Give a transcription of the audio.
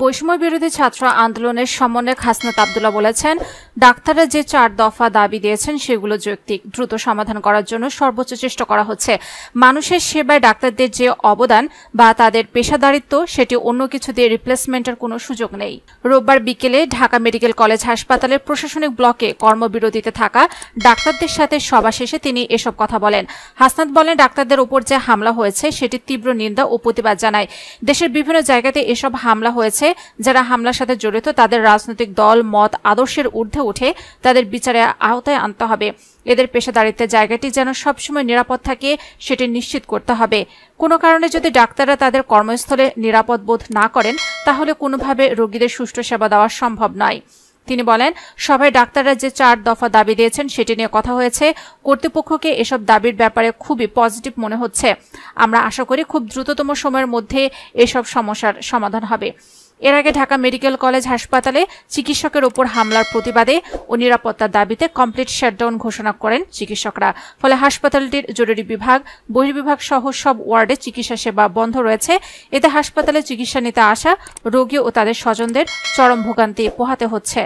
বৈষম্য বিরোধী ছাত্র আন্দোলনের সমন্বয়ক হাসনাত আব্দুল্লাহ বলেছেন, ডাক্তাররা যে 4 দফা দাবি দিয়েছেন সেগুলো যৌক্তিক, দ্রুত সমাধান করার জন্য সর্বোচ্চ চেষ্টা করা হচ্ছে। মানুষের সেবায় ডাক্তারদের যে অবদান বা তাদের পেশাদারিত্ব, সেটি অন্য কিছু দিয়ে রিপ্লেসমেন্টের কোনো সুযোগ নেই। রোববার বিকেলে ঢাকা মেডিকেল কলেজ হাসপাতালের প্রশাসনিক ব্লকে কর্মবিরতিতে থাকা ডাক্তারদের সাথে সভা শেষে তিনি এসব কথা বলেন। হাসনাত বলেন, ডাক্তারদের উপর যে হামলা হয়েছে সেটি তীব্র নিন্দা ও প্রতিবাদ জানায়। দেশের বিভিন্ন জায়গাতে এসব হামলা হয়েছে। যারা হামলার সাথে জড়িত তাদের রাজনৈতিক দল মত আদর্শের ঊর্ধ্বে উঠে তাদের বিচারের আওতায় আনতে হবে। এদের পেশাদারিত্বের জায়গাটি যেন সবসময় নিরাপদ থাকে সেটি নিশ্চিত করতে হবে। কোনো কারণে যদি ডাক্তাররা তাদের কর্মস্থলে নিরাপদ বোধ না করেন তাহলে কোনোভাবে রোগীদের সুষ্ঠু সেবা দেওয়া সম্ভব নয়। তিনি বলেন, সভায় ডাক্তাররা যে 4 দফা দাবি দিয়েছেন সেটি নিয়ে কথা হয়েছে। কর্তৃপক্ষকে এসব দাবির ব্যাপারে খুবই পজিটিভ মনে হচ্ছে। আমরা আশা করি খুব দ্রুততম সময়ের মধ্যে এসব সমস্যার সমাধান হবে। এর আগে ঢাকা মেডিকেল কলেজ হাসপাতালে চিকিৎসকের উপর হামলার প্রতিবাদে ও নিরাপত্তার দাবিতে কমপ্লিট শাটডাউন ঘোষণা করেন চিকিৎসকরা। ফলে হাসপাতালটির জরুরি বিভাগ, বহির্বিভাগ সহ সব ওয়ার্ডে চিকিৎসা সেবা বন্ধ রয়েছে। এতে হাসপাতালে চিকিৎসা নিতে আসা রোগী ও তাদের স্বজনদের চরম ভোগান্তি পোহাতে হচ্ছে।